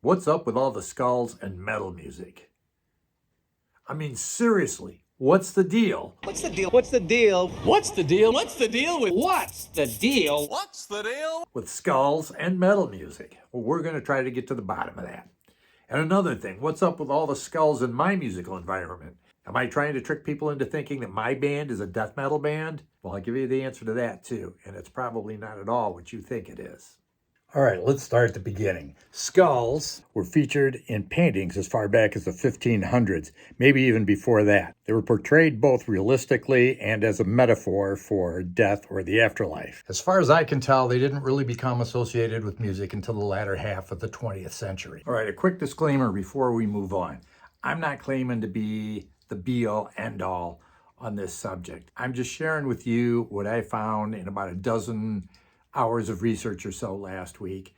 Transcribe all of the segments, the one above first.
What's up with all the skulls and metal music? I mean, seriously, what's the deal? What's the deal? What's the deal? What's the deal? What's the deal with What's the deal? What's the deal? With skulls and metal music? Well, we're going to try to get to the bottom of that. And another thing, what's up with all the skulls in my musical environment? Am I trying to trick people into thinking that my band is a death metal band? Well, I'll give you the answer to that too, and it's probably not at all what you think it is. All right, let's start at the beginning. Skulls were featured in paintings as far back as the 1500s, maybe even before that. They were portrayed both realistically and as a metaphor for death or the afterlife. As far as I can tell, they didn't really become associated with music until the latter half of the 20th century. All right, a quick disclaimer before we move on. I'm not claiming to be the be-all, end-all on this subject. I'm just sharing with you what I found in about a dozen hours of research or so last week.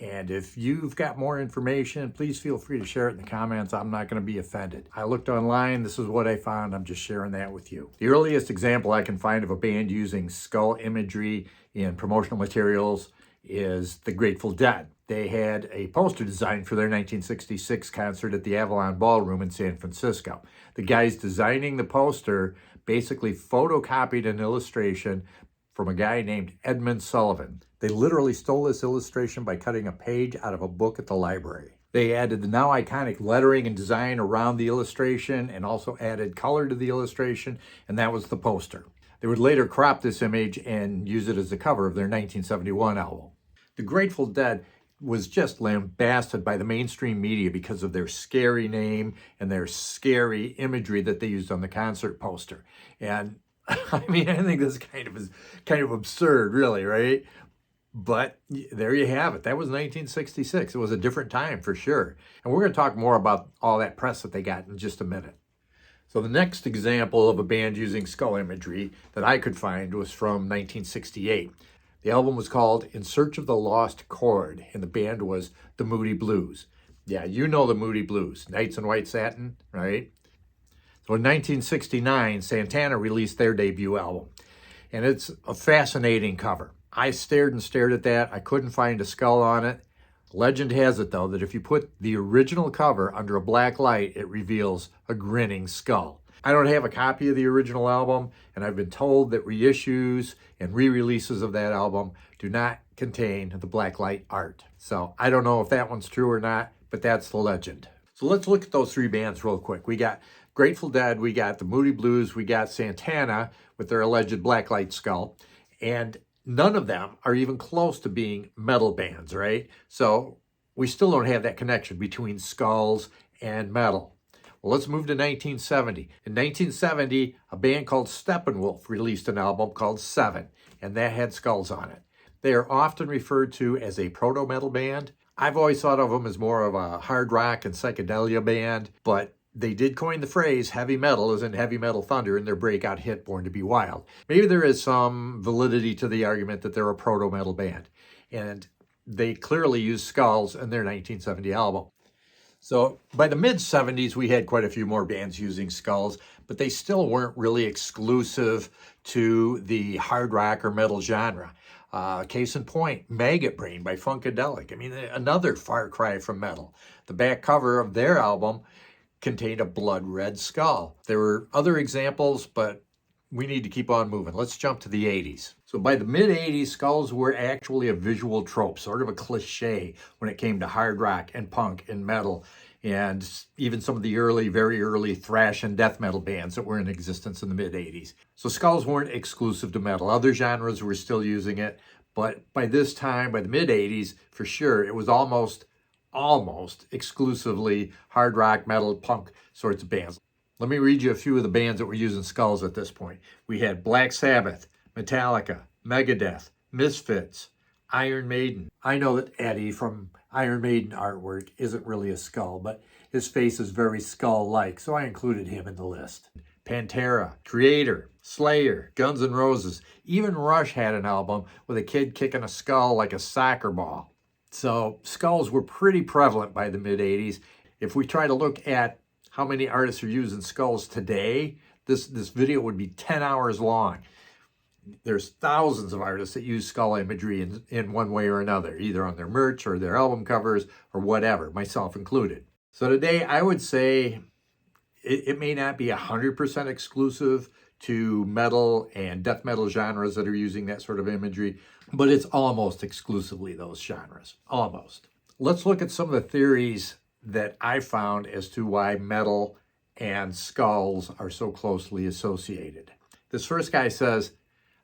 And if you've got more information, please feel free to share it in the comments. I'm not going to be offended. I looked online. This is what I found. I'm just sharing that with you. The earliest example I can find of a band using skull imagery in promotional materials is the Grateful Dead. They had a poster designed for their 1966 concert at the Avalon Ballroom in San Francisco. The guys designing the poster basically photocopied an illustration from a guy named Edmund Sullivan. They literally stole this illustration by cutting a page out of a book at the library. They added the now iconic lettering and design around the illustration and also added color to the illustration, and that was the poster. They would later crop this image and use it as the cover of their 1971 album. The Grateful Dead was just lambasted by the mainstream media because of their scary name and their scary imagery that they used on the concert poster. And I mean, I think this is kind of absurd, really, right? But there you have it. That was 1966. It was a different time for sure. And we're going to talk more about all that press that they got in just a minute. So the next example of a band using skull imagery that I could find was from 1968. The album was called In Search of the Lost Chord, and the band was the Moody Blues. Yeah, you know the Moody Blues. Knights in White Satin, right? So in 1969, Santana released their debut album, and it's a fascinating cover. I stared and stared at that. I couldn't find a skull on it. Legend has it, though, that if you put the original cover under a black light, it reveals a grinning skull. I don't have a copy of the original album, and I've been told that reissues and re-releases of that album do not contain the black light art. So I don't know if that one's true or not, but that's the legend. So let's look at those three bands real quick. We got Grateful Dead, we got the Moody Blues, we got Santana with their alleged blacklight skull, and none of them are even close to being metal bands, right? So we still don't have that connection between skulls and metal. Well, let's move to 1970. In 1970, a band called Steppenwolf released an album called Seven, and that had skulls on it. They are often referred to as a proto-metal band. I've always thought of them as more of a hard rock and psychedelia band, but they did coin the phrase heavy metal as in Heavy Metal Thunder in their breakout hit Born to Be Wild. Maybe there is some validity to the argument that they're a proto-metal band, and they clearly used skulls in their 1970 album. So by the mid-70s, we had quite a few more bands using skulls, but they still weren't really exclusive to the hard rock or metal genre. Case in point, Maggot Brain by Funkadelic. I mean, another far cry from metal. The back cover of their album contained a blood red skull. There were other examples, but we need to keep on moving. Let's jump to the 80s. So by the mid-80s, skulls were actually a visual trope, sort of a cliche when it came to hard rock and punk and metal, and even some of the very early thrash and death metal bands that were in existence in the mid-80s. So skulls weren't exclusive to metal. Other genres were still using it, but by this time, by the mid-80s, for sure, it was almost exclusively hard rock, metal, punk sorts of bands. Let me read you a few of the bands that were using skulls at this point. We had Black Sabbath, Metallica, Megadeth, Misfits, Iron Maiden. I know that Eddie from Iron Maiden artwork isn't really a skull, but his face is very skull-like, so I included him in the list. Pantera, Creator, Slayer, Guns N' Roses. Even Rush had an album with a kid kicking a skull like a soccer ball. So skulls were pretty prevalent by the mid-80s. If we try to look at how many artists are using skulls today, this video would be 10 hours long. There's thousands of artists that use skull imagery in one way or another, either on their merch or their album covers or whatever, myself included. So today I would say it may not be 100% exclusive to metal and death metal genres that are using that sort of imagery, but it's almost exclusively those genres, almost. Let's look at some of the theories that I found as to why metal and skulls are so closely associated. This first guy says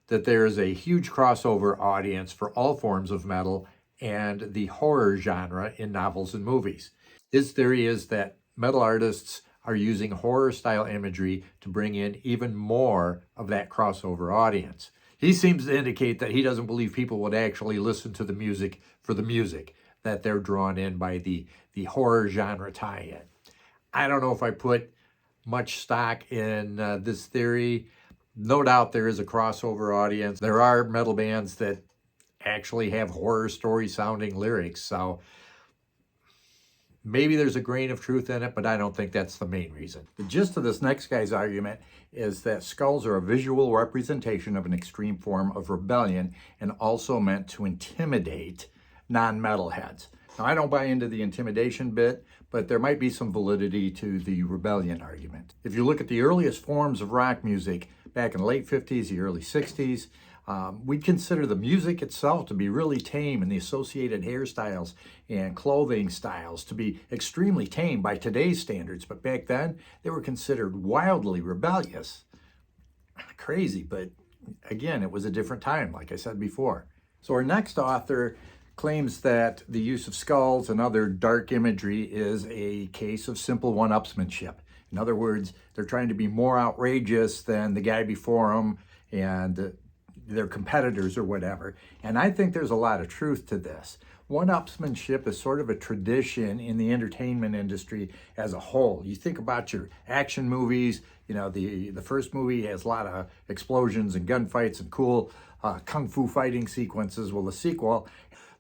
that there is a huge crossover audience for all forms of metal and the horror genre in novels and movies. His theory is that metal artists are using horror style imagery to bring in even more of that crossover audience. He seems to indicate that he doesn't believe people would actually listen to the music for the music, that they're drawn in by the horror genre tie-in. I don't know if I put much stock in this theory. No doubt there is a crossover audience. There are metal bands that actually have horror story sounding lyrics, so maybe there's a grain of truth in it, but I don't think that's the main reason. The gist of this next guy's argument is that skulls are a visual representation of an extreme form of rebellion and also meant to intimidate non-metalheads. Now, I don't buy into the intimidation bit, but there might be some validity to the rebellion argument. If you look at the earliest forms of rock music back in the late 50s, the early 60s, we'd consider the music itself to be really tame and the associated hairstyles and clothing styles to be extremely tame by today's standards. But back then, they were considered wildly rebellious. Crazy, but again, it was a different time, like I said before. So our next author claims that the use of skulls and other dark imagery is a case of simple one-upsmanship. In other words, they're trying to be more outrageous than the guy before them and their competitors or whatever. And I think there's a lot of truth to this. One-upsmanship is sort of a tradition in the entertainment industry as a whole. You think about your action movies, you know, the first movie has a lot of explosions and gunfights and cool kung fu fighting sequences. Well, the sequel,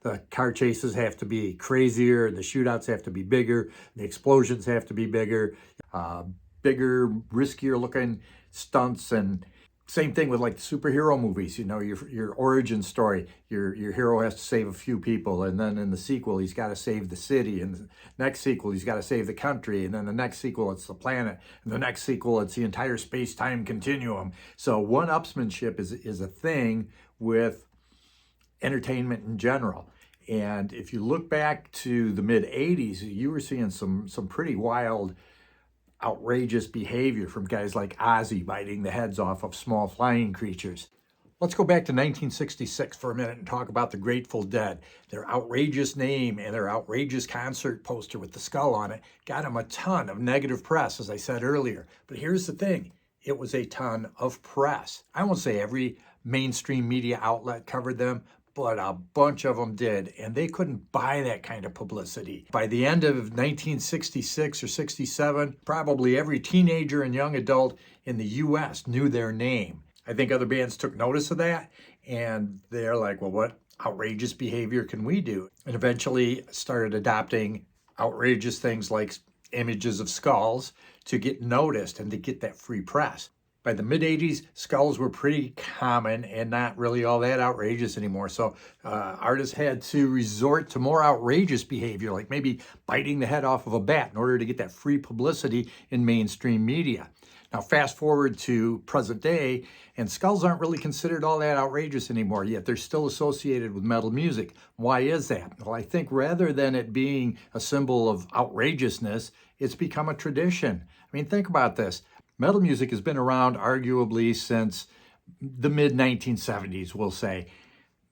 the car chases have to be crazier, the shootouts have to be bigger, the explosions have to be bigger, bigger, riskier looking stunts, and same thing with like the superhero movies. You know, your origin story, your hero has to save a few people, and then in the sequel he's got to save the city, and the next sequel he's got to save the country, and then the next sequel it's the planet, and the next sequel it's the entire space-time continuum. So one-upsmanship is a thing with entertainment in general. And if you look back to the mid-'80s, you were seeing some pretty wild, outrageous behavior from guys like Ozzy biting the heads off of small flying creatures. Let's go back to 1966 for a minute and talk about the Grateful Dead. Their outrageous name and their outrageous concert poster with the skull on it got them a ton of negative press, as I said earlier. But here's the thing, it was a ton of press. I won't say every mainstream media outlet covered them, but a bunch of them did, and they couldn't buy that kind of publicity. By the end of 1966 or 67, probably every teenager and young adult in the US knew their name. I think other bands took notice of that, and they're like, well, what outrageous behavior can we do? And eventually started adopting outrageous things like images of skulls to get noticed and to get that free press. By the mid-'80s, skulls were pretty common and not really all that outrageous anymore. So artists had to resort to more outrageous behavior, like maybe biting the head off of a bat in order to get that free publicity in mainstream media. Now, fast forward to present day, and skulls aren't really considered all that outrageous anymore, yet they're still associated with metal music. Why is that? Well, I think rather than it being a symbol of outrageousness, it's become a tradition. I mean, think about this. Metal music has been around arguably since the mid-1970s, we'll say,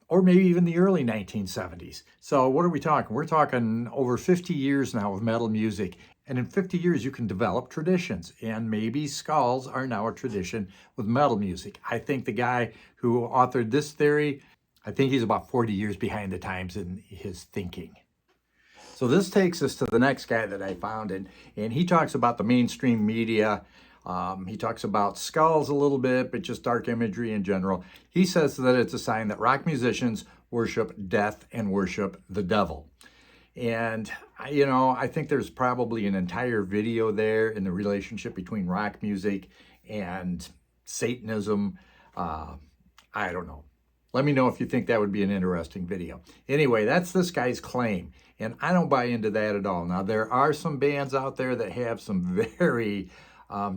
or maybe even the early 1970s. So what are we talking? We're talking over 50 years now of metal music. And in 50 years, you can develop traditions. And maybe skulls are now a tradition with metal music. I think the guy who authored this theory, I think he's about 40 years behind the times in his thinking. So this takes us to the next guy that I found, and he talks about the mainstream media. He talks about skulls a little bit, but just dark imagery in general. He says that it's a sign that rock musicians worship death and worship the devil. And, you know, I think there's probably an entire video there in the relationship between rock music and Satanism. I don't know. Let me know if you think that would be an interesting video. Anyway, that's this guy's claim, and I don't buy into that at all. Now, there are some bands out there that have some very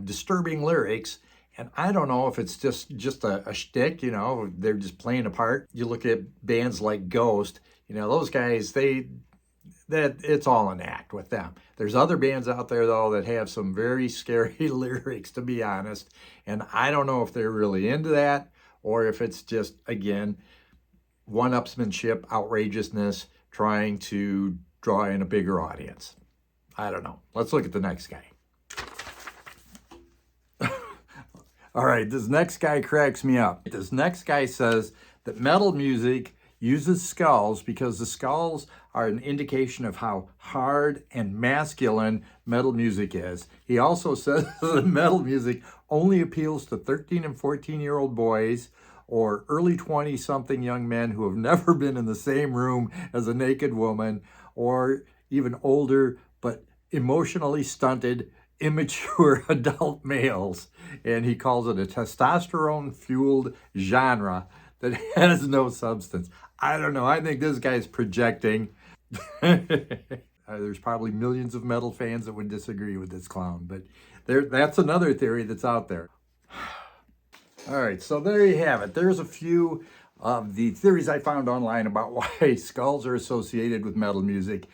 disturbing lyrics, and I don't know if it's just a shtick, you know, they're just playing a part. You look at bands like Ghost, you know, those guys, it's all an act with them. There's other bands out there, though, that have some very scary lyrics, to be honest, and I don't know if they're really into that, or if it's just, again, one-upsmanship, outrageousness, trying to draw in a bigger audience. I don't know. Let's look at the next guy. All right, this next guy cracks me up. This next guy says that metal music uses skulls because the skulls are an indication of how hard and masculine metal music is. He also says that metal music only appeals to 13 and 14-year-old boys or early 20-something young men who have never been in the same room as a naked woman, or even older but emotionally stunted, immature adult males. And he calls it a testosterone-fueled genre that has no substance. I don't know. I think this guy's projecting. There's probably millions of metal fans that would disagree with this clown, but that's another theory that's out there. All right, so there you have it. There's a few of the theories I found online about why skulls are associated with metal music.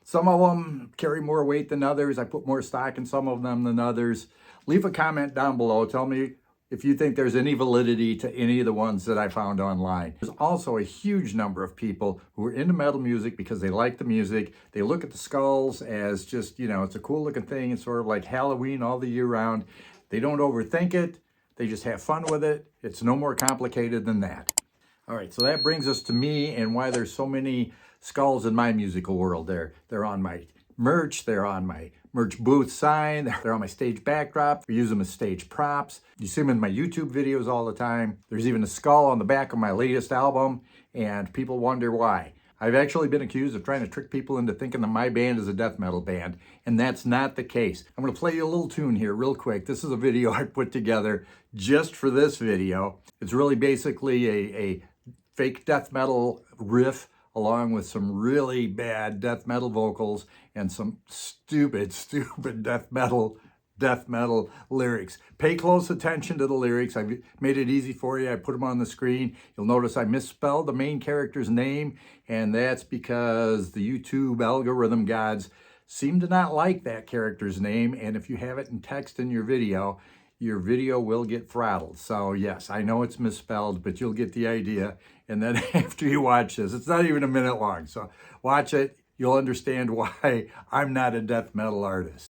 Some of them carry more weight than others. I put more stock in some of them than others. Leave a comment down below. Tell me if you think there's any validity to any of the ones that I found online. There's also a huge number of people who are into metal music because they like the music. They look at the skulls as just, you know, it's a cool looking thing. It's sort of like Halloween all the year round. They don't overthink it. They just have fun with it. It's no more complicated than that. All right, so that brings us to me and why there's so many skulls in my musical world. They're on my merch, they're on my merch booth sign, they're on my stage backdrop. We use them as stage props. You see them in my YouTube videos all the time. There's even a skull on the back of my latest album, and people wonder why. I've actually been accused of trying to trick people into thinking that my band is a death metal band, and that's not the case. I'm gonna play you a little tune here real quick. This is a video I put together just for this video. It's really basically a fake death metal riff along with some really bad death metal vocals and some stupid death metal lyrics. Pay close attention to the lyrics. I've made it easy for you. I put them on the screen. You'll notice I misspelled the main character's name, and that's because the YouTube algorithm gods seem to not like that character's name, and if you have it in text in your video will get throttled. So yes, I know it's misspelled, but you'll get the idea. And then after you watch this, it's not even a minute long, so watch it. You'll understand why I'm not a death metal artist.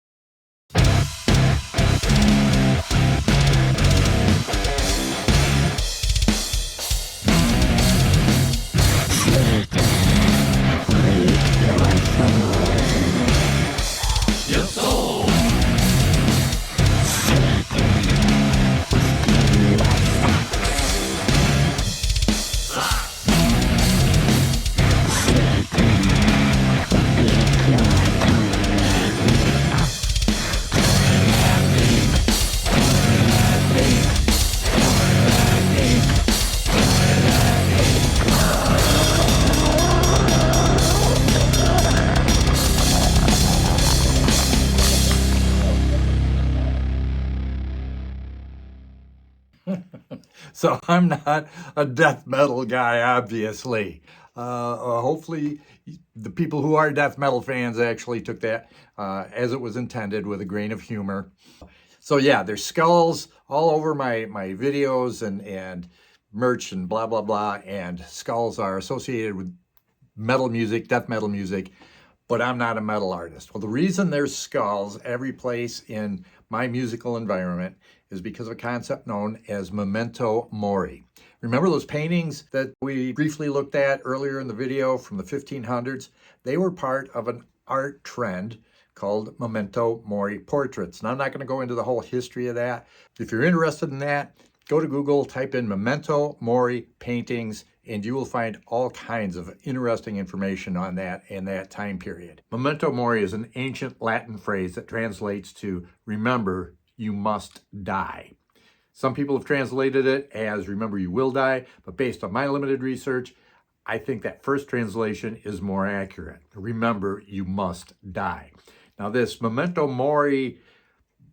So I'm not a death metal guy, obviously. Hopefully the people who are death metal fans actually took that as it was intended, with a grain of humor. So yeah, there's skulls all over my videos and merch and blah, blah, blah. And skulls are associated with metal music, death metal music, but I'm not a metal artist. Well, the reason there's skulls every place in my musical environment is because of a concept known as Memento Mori. Remember those paintings that we briefly looked at earlier in the video from the 1500s? They were part of an art trend called Memento Mori portraits. Now, I'm not going to go into the whole history of that. If you're interested in that, go to Google, type in Memento Mori paintings, and you will find all kinds of interesting information on that and that time period. Memento Mori is an ancient Latin phrase that translates to remember, you must die. Some people have translated it as remember you will die, but based on my limited research, I think that first translation is more accurate. Remember you must die. Now this Memento Mori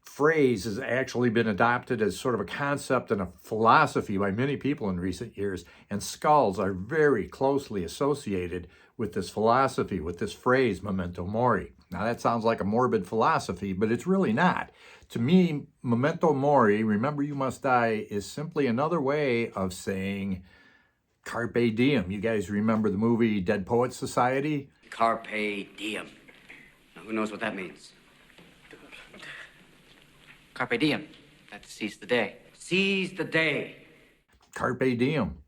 phrase has actually been adopted as sort of a concept and a philosophy by many people in recent years, and skulls are very closely associated with this philosophy, with this phrase, Memento Mori. Now that sounds like a morbid philosophy, but it's really not. To me, Memento Mori, remember you must die, is simply another way of saying Carpe Diem. You guys remember the movie Dead Poets Society? Carpe Diem. Now, who knows what that means? Carpe diem. That's seize the day. Seize the day. Carpe Diem.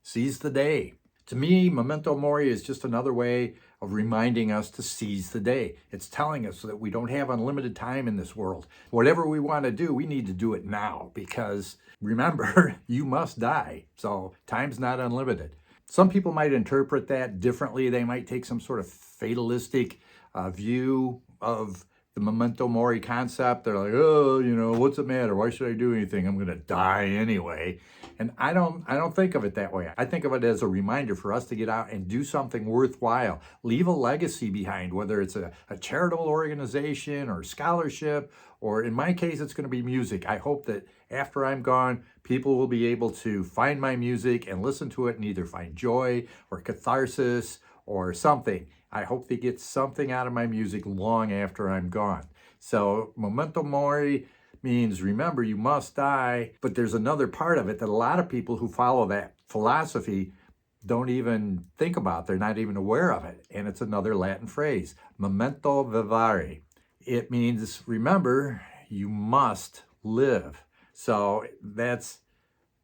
Seize the day. To me, Memento Mori is just another way of reminding us to seize the day. It's telling us that we don't have unlimited time in this world. Whatever we want to do, we need to do it now because remember, you must die. So time's not unlimited. Some people might interpret that differently. They might take some sort of fatalistic view of the Memento Mori concept. They're like, oh, you know, what's the matter? Why should I do anything? I'm going to die anyway. And I don't think of it that way. I think of it as a reminder for us to get out and do something worthwhile. Leave a legacy behind, whether it's a charitable organization or scholarship, or in my case, it's going to be music. I hope that after I'm gone, people will be able to find my music and listen to it and either find joy or catharsis or something. I hope they get something out of my music long after I'm gone. So Memento Mori means remember you must die, but there's another part of it that a lot of people who follow that philosophy don't even think about. They're not even aware of it. And it's another Latin phrase, memento vivere. It means remember you must live. So that's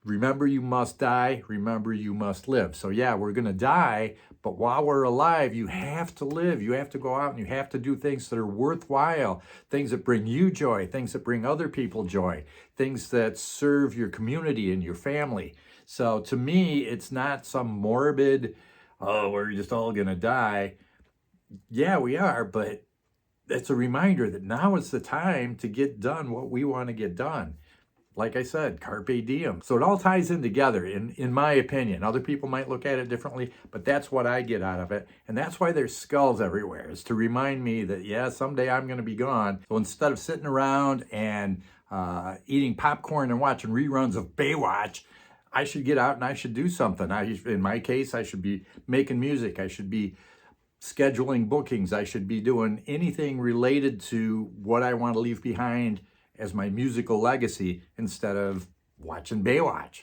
remember you must die, remember you must live. So yeah, we're going to die, but while we're alive, you have to live. You have to go out and you have to do things that are worthwhile, things that bring you joy, things that bring other people joy, things that serve your community and your family. So to me, it's not some morbid, oh, we're just all going to die. Yeah, we are, but it's a reminder that now is the time to get done what we want to get done. Like I said, Carpe Diem. So it all ties in together, in my opinion. Other people might look at it differently, but that's what I get out of it. And that's why there's skulls everywhere, is to remind me that, yeah, someday I'm going to be gone. So instead of sitting around and eating popcorn and watching reruns of Baywatch, I should get out and I should do something. In my case, I should be making music. I should be scheduling bookings. I should be doing anything related to what I want to leave behind as my musical legacy instead of watching Baywatch.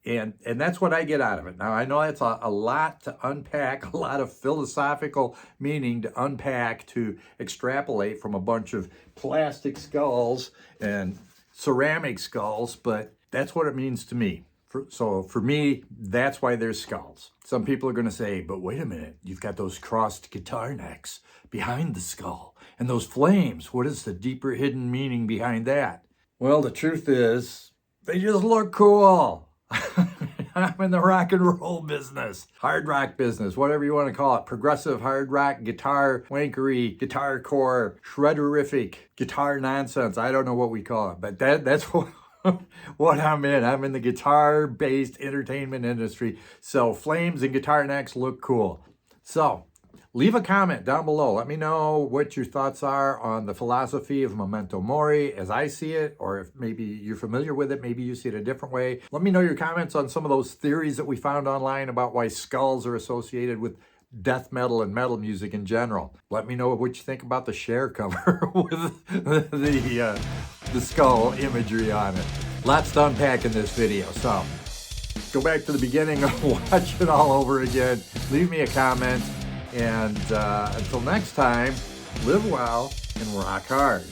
And that's what I get out of it. Now, I know that's a lot to unpack, a lot of philosophical meaning to unpack, to extrapolate from a bunch of plastic skulls and ceramic skulls, but that's what it means to me. So for me, that's why there's skulls. Some people are going to say, but wait a minute, you've got those crossed guitar necks behind the skull. And those flames, what is the deeper hidden meaning behind that? Well, the truth is, they just look cool. I'm in the rock and roll business, hard rock business, whatever you want to call it. Progressive hard rock, guitar wankery, guitar core, shredderific, guitar nonsense. I don't know what we call it, but that's what I'm in. I'm in the guitar-based entertainment industry. So flames and guitar necks look cool. So leave a comment down below. Let me know what your thoughts are on the philosophy of Memento Mori as I see it, or if maybe you're familiar with it, maybe you see it a different way. Let me know your comments on some of those theories that we found online about why skulls are associated with death metal and metal music in general. Let me know what you think about the Cher cover with the skull imagery on it. Lots to unpack in this video, so go back to the beginning and watch it all over again. Leave me a comment. And until next time, live well and rock hard.